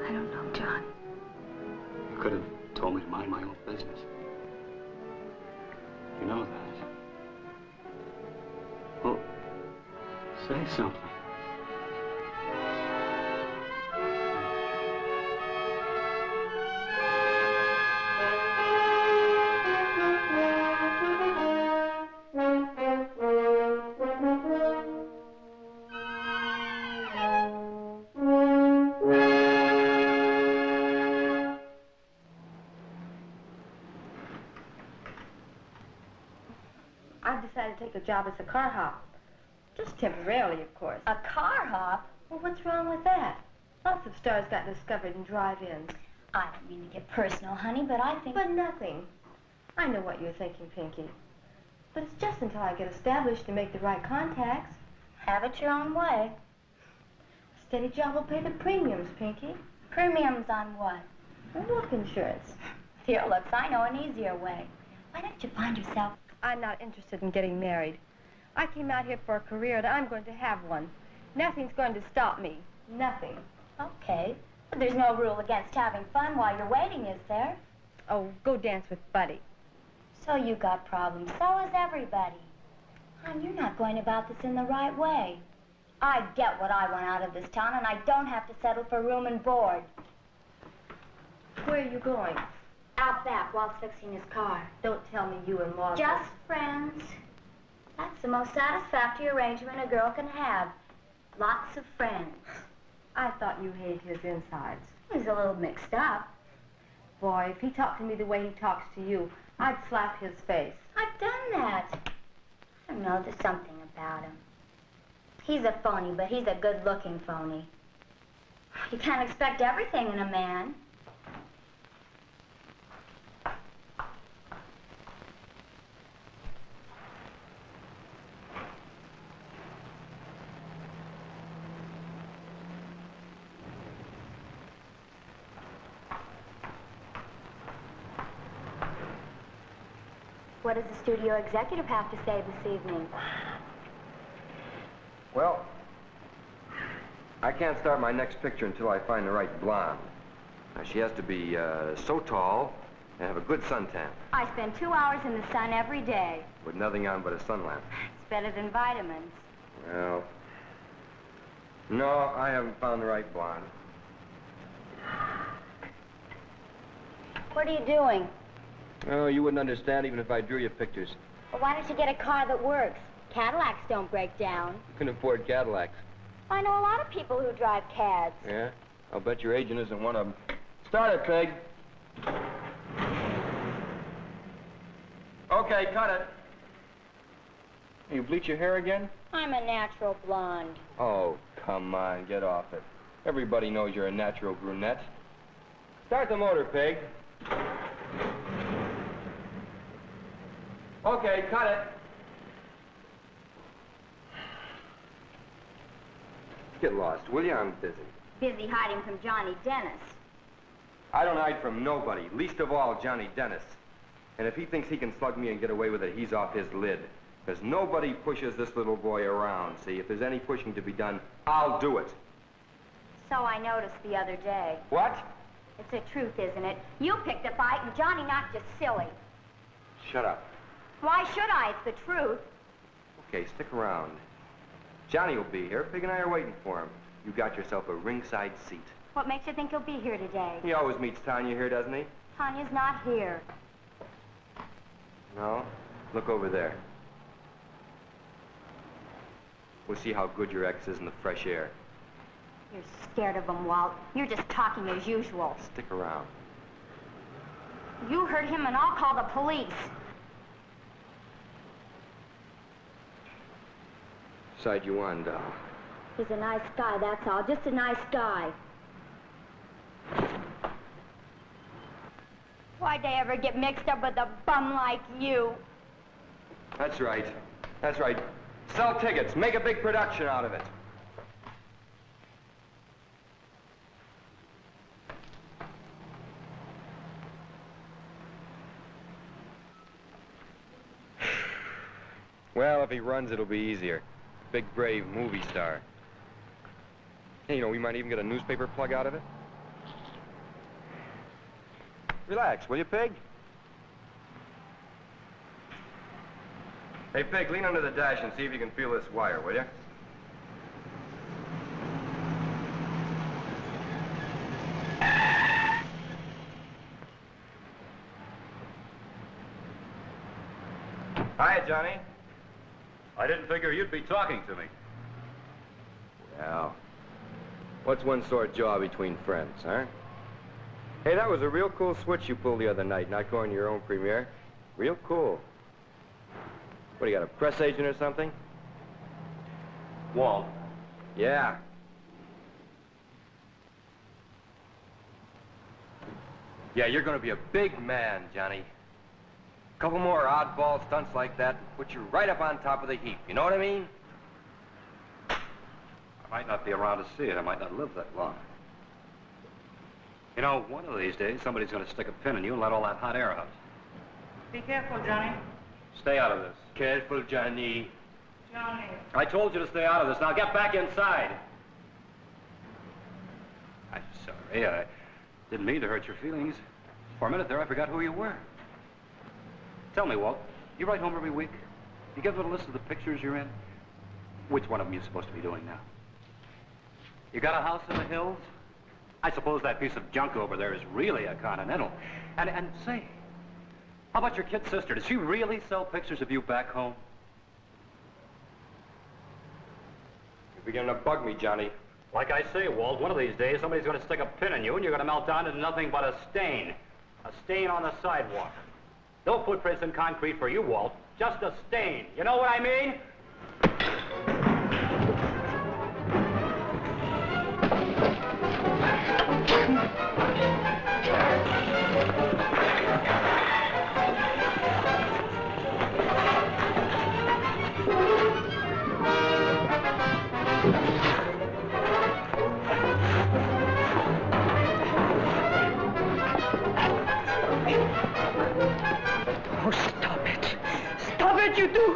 I don't know, John. You could have told me to mind my own business. You know that. Well, say something. I've decided to take a job as a car hop. Just temporarily, of course. A car hop? Well, what's wrong with that? Lots of stars got discovered in drive-ins. I don't mean to get personal, honey, but I think... But nothing. I know what you're thinking, Pinky. But it's just until I get established and make the right contacts. Have it your own way. A steady job will pay the premiums, Pinky. Premiums on what? Work insurance. Dear looks, I know an easier way. Why don't you find yourself... I'm not interested in getting married. I came out here for a career and I'm going to have one. Nothing's going to stop me. Nothing. Okay. But there's no rule against having fun while you're waiting, is there? Oh, go dance with Buddy. So you got problems. So has everybody. Hon, you're not going about this in the right way. I get what I want out of this town, and I don't have to settle for room and board. Where are you going? Out back, Walt's fixing his car. Don't tell me you and Walter. Just friends. That's the most satisfactory arrangement a girl can have. Lots of friends. I thought you hated his insides. He's a little mixed up. Boy, if he talked to me the way he talks to you, I'd slap his face. I've done that. I don't know, there's something about him. He's a phony, but he's a good-looking phony. You can't expect everything in a man. What does the studio executive have to say this evening? Well, I can't start my next picture until I find the right blonde. Now, she has to be so tall and have a good suntan. I spend 2 hours in the sun every day. With nothing on but a sun lamp. It's better than vitamins. Well, no, I haven't found the right blonde. What are you doing? Oh, you wouldn't understand even if I drew you pictures. Well, why don't you get a car that works? Cadillacs don't break down. You can afford Cadillacs. I know a lot of people who drive Cads. Yeah? I'll bet your agent isn't one of them. Start it, Peg. Okay, cut it. You bleach your hair again? I'm a natural blonde. Oh, come on, get off it. Everybody knows you're a natural brunette. Start the motor, Peg. Okay, cut it. Get lost, will you? I'm busy. Busy hiding from Johnny Dennis. I don't hide from nobody, least of all Johnny Dennis. And if he thinks he can slug me and get away with it, he's off his lid. Because nobody pushes this little boy around. See, if there's any pushing to be done, I'll do it. So I noticed the other day. What? It's the truth, isn't it? You picked a fight and Johnny knocked you silly. Shut up. Why should I? It's the truth. Okay, stick around. Johnny will be here. Pig and I are waiting for him. You got yourself a ringside seat. What makes you think he'll be here today? He always meets Tanya here, doesn't he? Tanya's not here. No? Look over there. We'll see how good your ex is in the fresh air. You're scared of him, Walt. You're just talking as usual. Stick around. You hurt him and I'll call the police. Side you on, doll. He's a nice guy, that's all. Just a nice guy. Why'd they ever get mixed up with a bum like you? That's right. That's right. Sell tickets. Make a big production out of it. Well, if he runs, it'll be easier. Big, brave movie star. Hey, you know, we might even get a newspaper plug out of it. Relax, will you, Pig? Hey, Pig, lean under the dash and see if you can feel this wire, will you? Hi, Johnny. I didn't figure you'd be talking to me. Well, what's one sore jaw between friends, huh? Hey, that was a real cool switch you pulled the other night, not going to your own premiere. Real cool. What, you got a press agent or something? Walt. Yeah. Yeah, you're gonna be a big man, Johnny. A couple more oddball stunts like that and put you right up on top of the heap. You know what I mean? I might not be around to see it. I might not live that long. You know, one of these days, somebody's going to stick a pin in you and let all that hot air out. Be careful, Johnny. Stay out of this. Careful, Johnny. Johnny. I told you to stay out of this. Now get back inside. I'm sorry. I didn't mean to hurt your feelings. For a minute there, I forgot who you were. Tell me, Walt, you write home every week? You give them a list of the pictures you're in? Which one of them you supposed to be doing now? You got a house in the hills? I suppose that piece of junk over there is really a Continental. And say, how about your kid sister? Does she really sell pictures of you back home? You're beginning to bug me, Johnny. Like I say, Walt, one of these days somebody's going to stick a pin in you and you're going to melt down into nothing but a stain. A stain on the sidewalk. No footprints in concrete for you, Walt. Just a stain. You know what I mean? Oh, stop it. Stop it, you two!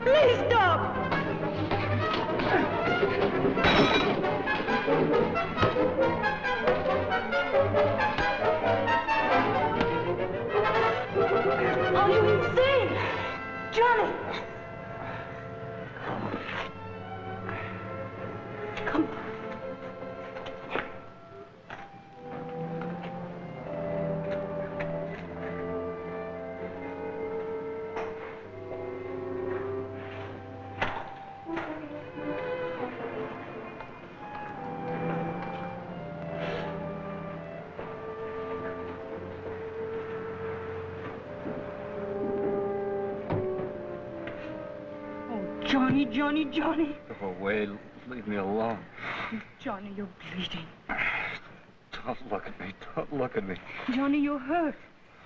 Please stop! Are you insane? Johnny! Come on. Johnny, Johnny, Johnny. Go away. Leave me alone. Johnny, you're bleeding. Don't look at me. Don't look at me. Johnny, you're hurt.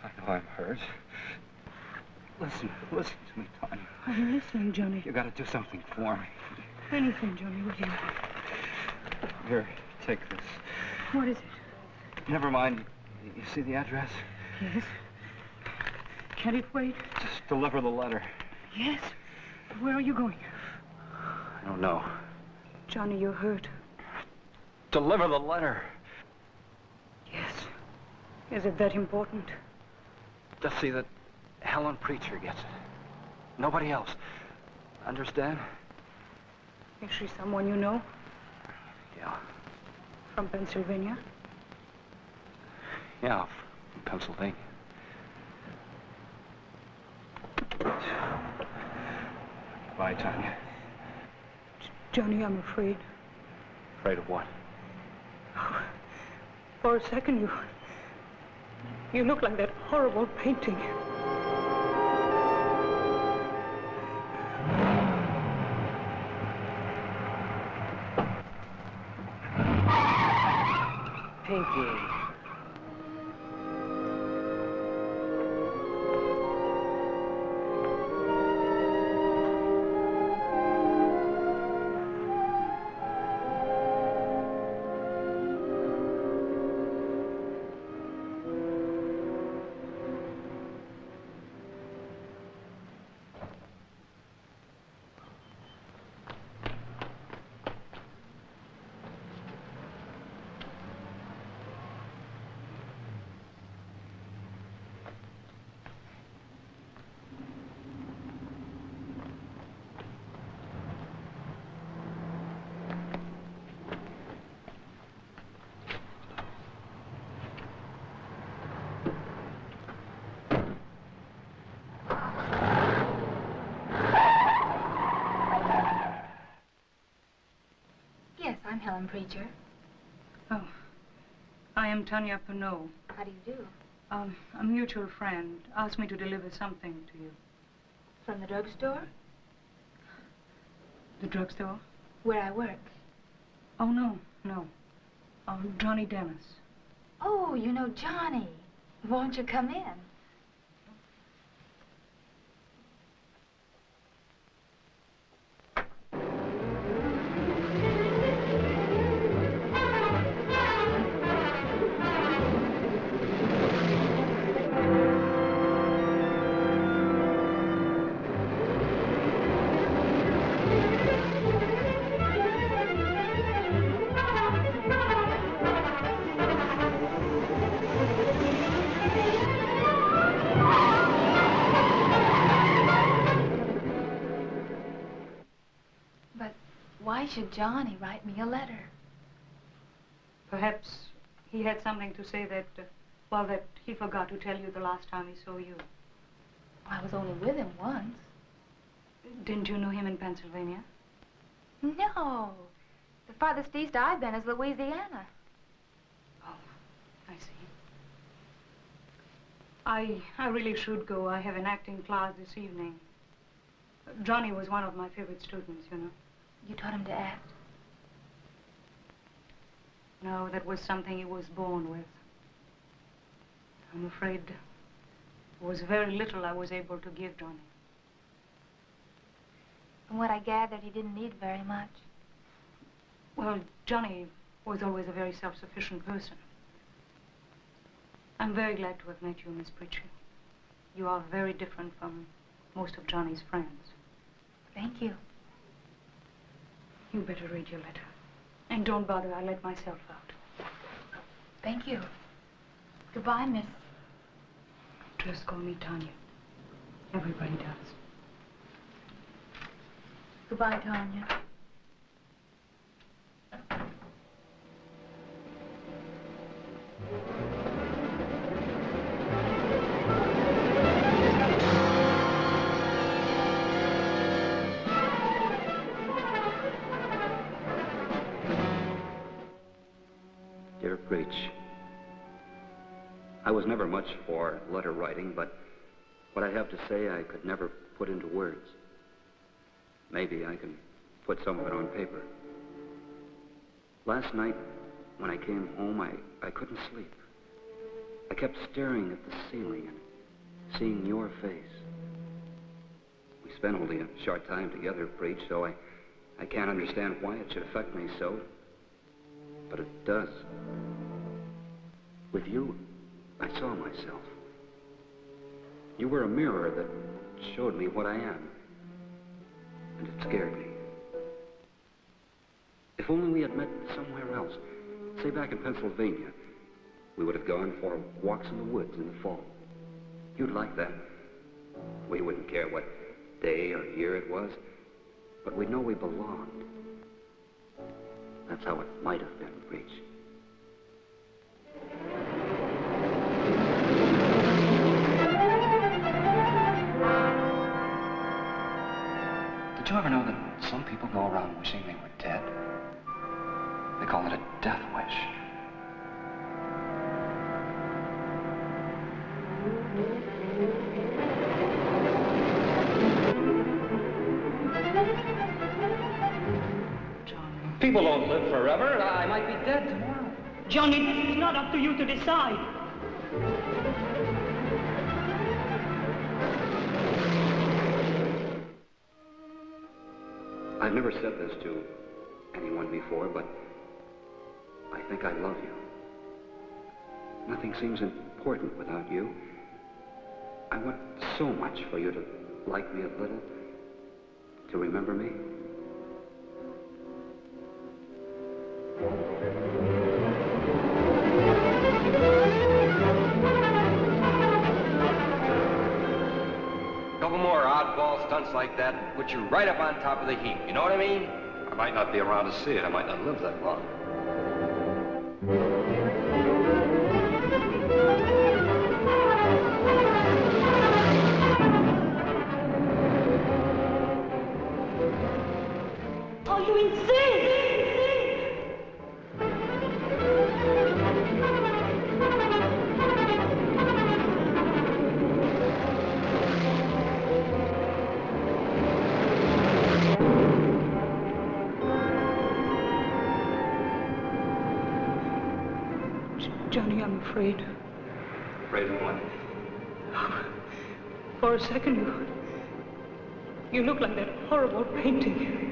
I know I'm hurt. Listen to me, Tanya. I'm listening, Johnny. You gotta do something for me. Anything, Johnny, will you? Here, take this. What is it? Never mind. You see the address? Yes. Can it wait? Just deliver the letter. Yes. Where are you going? I don't know. Johnny, you're hurt. Deliver the letter. Yes. Is it that important? Just see that Helen Preacher gets it. Nobody else. Understand? Is she someone you know? Yeah. From Pennsylvania? Yeah, from Pennsylvania. Bye, Tanya. Johnny, I'm afraid. Afraid of what? Oh, for a second, you look like that horrible painting. you. Yes, I'm Helen Preacher. Oh, I am Tanya Pinault. How do you do? A mutual friend asked me to deliver something to you. From the drugstore? The drugstore? Where I work. Oh, no. Johnny Dennis. Oh, you know Johnny. Won't you come in? Why should Johnny write me a letter? Perhaps he had something to say that, that he forgot to tell you the last time he saw you. I was only with him once. Didn't you know him in Pennsylvania? No. The farthest east I've been is Louisiana. Oh, I see. I really should go. I have an acting class this evening. Johnny was one of my favorite students, you know. You taught him to act? No, that was something he was born with. I'm afraid there was very little I was able to give Johnny. From what I gathered, he didn't need very much. Well, Johnny was always a very self-sufficient person. I'm very glad to have met you, Miss Preacher. You are very different from most of Johnny's friends. Thank you. You better read your letter. And don't bother, I'll let myself out. Thank you. Goodbye, Miss. Just call me Tanya. Everybody does. Goodbye, Tanya. Dear Preach, I was never much for letter writing, but what I have to say I could never put into words. Maybe I can put some of it on paper. Last night, when I came home, I couldn't sleep. I kept staring at the ceiling and seeing your face. We spent only a short time together, Preach, so I can't understand why it should affect me so. But it does. With you, I saw myself. You were a mirror that showed me what I am. And it scared me. If only we had met somewhere else, say back in Pennsylvania, we would have gone for walks in the woods in the fall. You'd like that. We wouldn't care what day or year it was, but we'd know we belonged. That's how it might have been, Preach. Did you ever know that some people go around wishing they were dead? They call it a death wish. People don't live forever. I might be dead tomorrow. Johnny, it's not up to you to decide. I've never said this to anyone before, but I think I love you. Nothing seems important without you. I want so much for you to like me a little, to remember me. Couple more oddball stunts like that put you right up on top of the heap. You know what I mean? I might not be around to see it. I might not live that long. Are you insane? Johnny, I'm afraid. Afraid of what? For a second, you look like that horrible painting.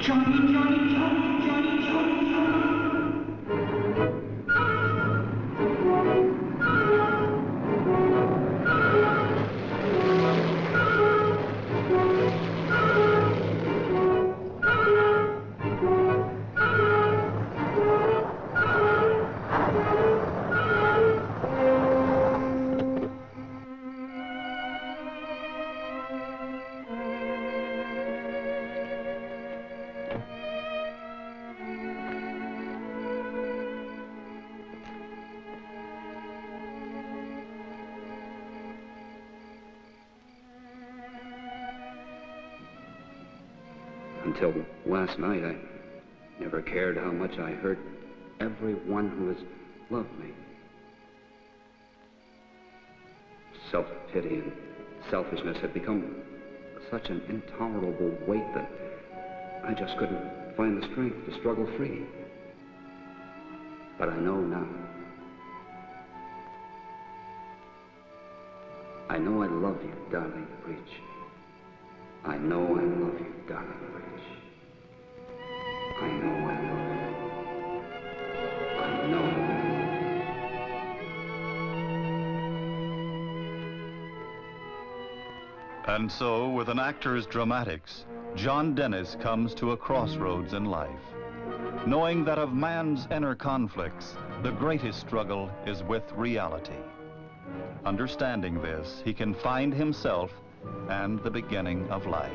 Johnny, Johnny, Johnny, Johnny, Johnny, Johnny. Until last night, I never cared how much I hurt everyone who has loved me. Self-pity and selfishness had become such an intolerable weight that I just couldn't find the strength to struggle free. But I know now. I know I love you, darling Breach. I know I love you, darling Breach. I know I love you. I know I love you. And so, with an actor's dramatics, John Dennis comes to a crossroads in life, knowing that of man's inner conflicts, the greatest struggle is with reality. Understanding this, he can find himself and the beginning of life.